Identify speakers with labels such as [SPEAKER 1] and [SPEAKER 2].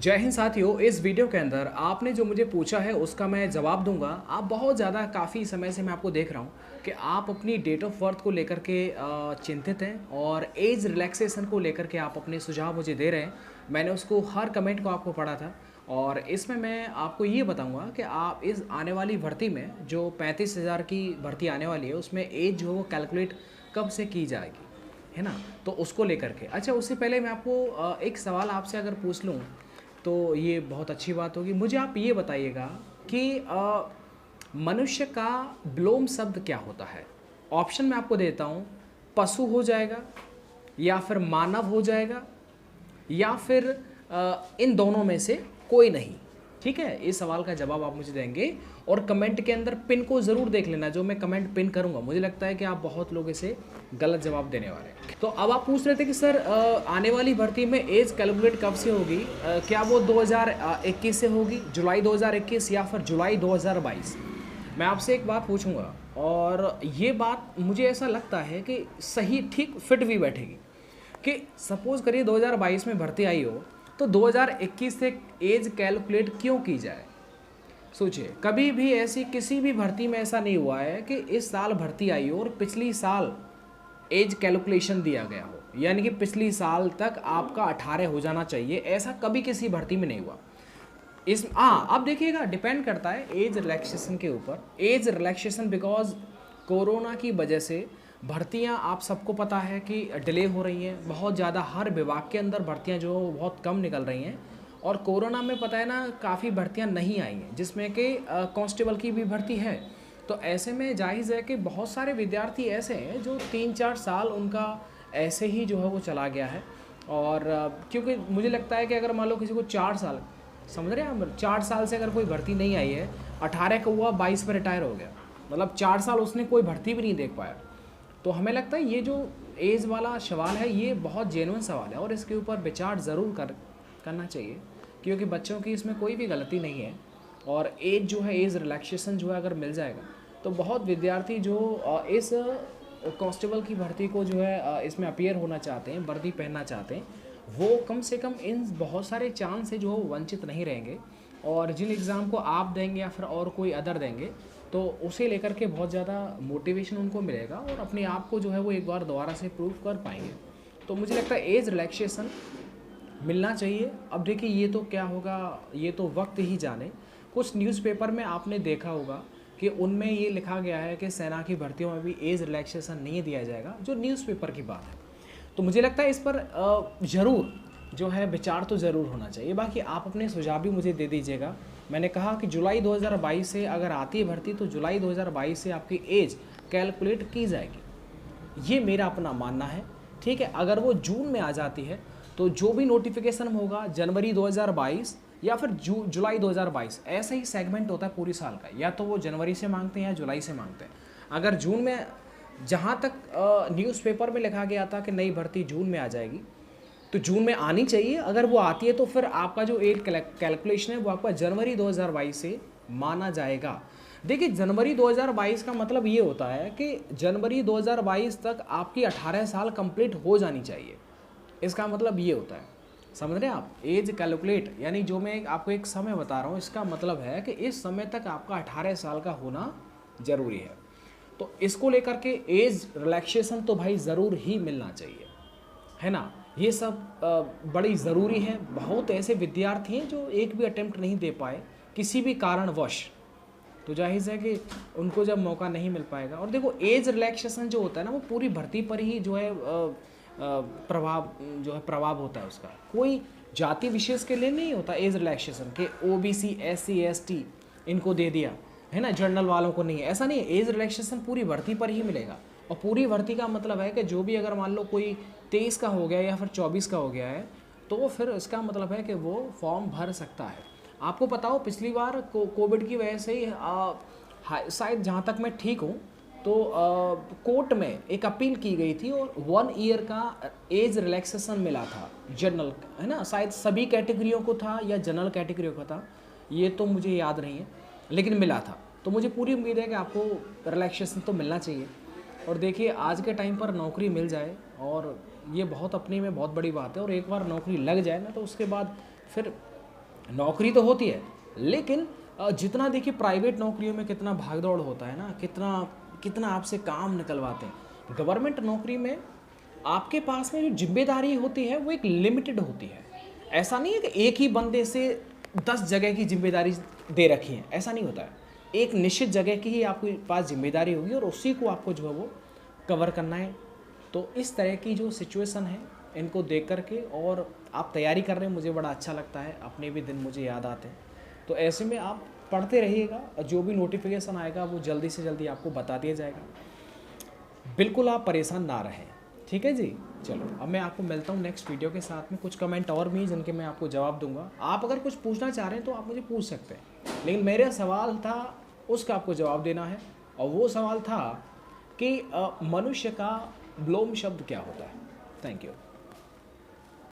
[SPEAKER 1] जय हिंद साथियों। इस वीडियो के अंदर आपने जो मुझे पूछा है उसका मैं जवाब दूंगा। आप बहुत ज़्यादा काफ़ी समय से मैं आपको देख रहा हूँ कि आप अपनी डेट ऑफ बर्थ को लेकर के चिंतित हैं और एज रिलैक्सेशन को लेकर के आप अपने सुझाव मुझे दे रहे हैं। मैंने उसको हर कमेंट को आपको पढ़ा था और इसमें मैं आपको ये बताऊंगा कि आप इस आने वाली भर्ती में जो 35,000 की भर्ती आने वाली है उसमें एज जो है वो कैलकुलेट कब से की जाएगी, है ना। तो उसको लेकर के अच्छा, उससे पहले मैं आपको एक सवाल आपसे अगर पूछ लूँ तो ये बहुत अच्छी बात होगी। मुझे आप ये बताइएगा कि मनुष्य का विलोम शब्द क्या होता है। ऑप्शन मैं आपको देता हूँ, पशु हो जाएगा या फिर मानव हो जाएगा या फिर इन दोनों में से कोई नहीं। ठीक है, इस सवाल का जवाब आप मुझे देंगे और कमेंट के अंदर पिन को ज़रूर देख लेना। जो मैं कमेंट पिन करूंगा मुझे लगता है कि आप बहुत लोग इसे गलत जवाब देने वाले हैं। तो अब आप पूछ रहे थे कि सर आने वाली भर्ती में एज कैलकुलेट कब से होगी, क्या वो 2021 से होगी, जुलाई 2021 या फिर जुलाई 2022। मैं आपसे एक बात पूछूंगा और ये बात मुझे ऐसा लगता है कि सही ठीक फिट भी बैठेगी कि सपोज़ करिए 2022 में भर्ती आई हो तो 2021 से एज कैलकुलेट क्यों की जाए। सोचिए, कभी भी ऐसी किसी भी भर्ती में ऐसा नहीं हुआ है कि इस साल भर्ती आई हो और पिछली साल एज कैलकुलेशन दिया गया हो, यानी कि पिछली साल तक आपका 18 हो जाना चाहिए। ऐसा कभी किसी भर्ती में नहीं हुआ। इस अब देखिएगा, डिपेंड करता है एज रिलैक्सेशन के ऊपर। एज रिलैक्सेशन बिकॉज कोरोना की वजह से भर्तियां आप सबको पता है कि डिले हो रही हैं बहुत ज़्यादा। हर विभाग के अंदर भर्तियां जो बहुत कम निकल रही हैं और कोरोना में पता है ना काफ़ी भर्तियां नहीं आई हैं, जिसमें कि कांस्टेबल की भी भर्ती है। तो ऐसे में जायज़ है कि बहुत सारे विद्यार्थी ऐसे हैं जो 3-4 साल उनका ऐसे ही जो है वो चला गया है। और क्योंकि मुझे लगता है कि अगर मान लो किसी को 4 साल, समझ रहे हैं आप, 4 साल से अगर कोई भर्ती नहीं आई है, 18 का हुआ 22 पर रिटायर हो गया, मतलब 4 साल उसने कोई भर्ती भी नहीं देख पाया। तो हमें लगता है ये जो एज वाला सवाल है ये बहुत जेन्युइन सवाल है और इसके ऊपर विचार ज़रूर करना चाहिए, क्योंकि बच्चों की इसमें कोई भी गलती नहीं है। और एज जो है, एज रिलैक्सेशन जो है अगर मिल जाएगा तो बहुत विद्यार्थी जो इस कांस्टेबल की भर्ती को जो है इसमें अपीयर होना चाहते हैं, वर्दी पहनना चाहते हैं, वो कम से कम इन बहुत सारे चांस से जो वंचित नहीं रहेंगे। और जिन एग्ज़ाम को आप देंगे या फिर और कोई अदर देंगे तो उसे लेकर के बहुत ज़्यादा मोटिवेशन उनको मिलेगा और अपने आप को जो है वो एक बार दोबारा से प्रूव कर पाएंगे। तो मुझे लगता है एज रिलैक्सेशन मिलना चाहिए। अब देखिए ये तो क्या होगा ये तो वक्त ही जाने। कुछ न्यूज़पेपर में आपने देखा होगा कि उनमें ये लिखा गया है कि सेना की भर्तियों में भी एज रिलैक्सेशन नहीं दिया जाएगा, जो न्यूज़पेपर की बात है। तो मुझे लगता है इस पर ज़रूर जो है विचार तो ज़रूर होना चाहिए। बाकी आप अपने सुझाव भी मुझे दे दीजिएगा। मैंने कहा कि जुलाई 2022 से अगर आती है भर्ती तो जुलाई 2022 से आपकी एज कैलकुलेट की जाएगी, ये मेरा अपना मानना है। ठीक है, अगर वो जून में आ जाती है तो जो भी नोटिफिकेशन होगा जनवरी 2022 या फिर जुलाई 2022, ऐसा ही सेगमेंट होता है पूरी साल का, या तो वो जनवरी से मांगते हैं या जुलाई से मांगते हैं। अगर जून में, जहाँ तक न्यूज़पेपर में लिखा गया था कि नई भर्ती जून में आ जाएगी, तो जून में आनी चाहिए। अगर वो आती है तो फिर आपका जो एज कैलकुलेशन है वो आपका जनवरी 2022 से माना जाएगा। देखिए, जनवरी 2022 का मतलब ये होता है कि जनवरी 2022 तक आपकी 18 साल कंप्लीट हो जानी चाहिए। इसका मतलब ये होता है, समझ रहे हैं आप। एज कैलकुलेट यानी जो मैं आपको एक समय बता रहा हूँ, इसका मतलब है कि इस समय तक आपका 18 साल का होना ज़रूरी है। तो इसको लेकर के एज रिलैक्सेशन तो भाई ज़रूर ही मिलना चाहिए, है ना। ये सब बड़ी ज़रूरी है। बहुत ऐसे विद्यार्थी हैं जो एक भी अटेम्प्ट नहीं दे पाए किसी भी कारणवश, तो जाहिर है कि उनको जब मौका नहीं मिल पाएगा। और देखो, एज रिलैक्सेशन जो होता है ना वो पूरी भर्ती पर ही जो है प्रभाव होता है उसका। कोई जाति विशेष के लिए नहीं होता एज रिलैक्सेशन के OBC SC ST इनको दे दिया, है ना, जनरल वालों को नहीं है, ऐसा नहीं है। एज रिलैक्सेशन पूरी भर्ती पर ही मिलेगा। और पूरी भर्ती का मतलब है कि जो भी अगर मान लो कोई 23 का हो गया या फिर 24 का हो गया है तो फिर इसका मतलब है कि वो फॉर्म भर सकता है। आपको पता हो पिछली बार कोविड की वजह से ही शायद, जहाँ तक मैं ठीक हूँ, तो कोर्ट में एक अपील की गई थी और 1 ईयर का एज रिलैक्सेशन मिला था जनरल, है ना। शायद सभी कैटेगरियों को था या जनरल कैटेगरियों का था, ये तो मुझे याद नहीं है, लेकिन मिला था। तो मुझे पूरी उम्मीद है कि आपको रिलैक्सेशन तो मिलना चाहिए। और देखिए, आज के टाइम पर नौकरी मिल जाए और ये बहुत अपने में बहुत बड़ी बात है। और एक बार नौकरी लग जाए ना तो उसके बाद फिर नौकरी तो होती है, लेकिन जितना देखिए प्राइवेट नौकरियों में कितना भागदौड़ होता है ना, कितना कितना आपसे काम निकलवाते हैं। गवर्नमेंट नौकरी में आपके पास में जो जिम्मेदारी होती है वो एक लिमिटेड होती है। ऐसा नहीं है कि एक ही बंदे से 10 जगह की जिम्मेदारी दे रखी है, ऐसा नहीं होता है। एक निश्चित जगह की ही आपके पास जिम्मेदारी होगी और उसी को आपको जो है वो कवर करना है। तो इस तरह की जो सिचुएशन है इनको देख कर के, और आप तैयारी कर रहे हैं, मुझे बड़ा अच्छा लगता है, अपने भी दिन मुझे याद आते हैं। तो ऐसे में आप पढ़ते रहिएगा, जो भी नोटिफिकेशन आएगा वो जल्दी से जल्दी आपको बता दिया जाएगा। बिल्कुल आप परेशान ना रहें, ठीक है जी। चलो अब मैं आपको मिलता हूँ नेक्स्ट वीडियो के साथ में। कुछ कमेंट और भी जिनके मैं आपको जवाब दूंगा। आप अगर कुछ पूछना चाह रहे हैं तो आप मुझे पूछ सकते हैं, लेकिन मेरा सवाल था उसका आपको जवाब देना है, और वो सवाल था कि मनुष्य का ब्लोम शब्द क्या होता है। Thank you.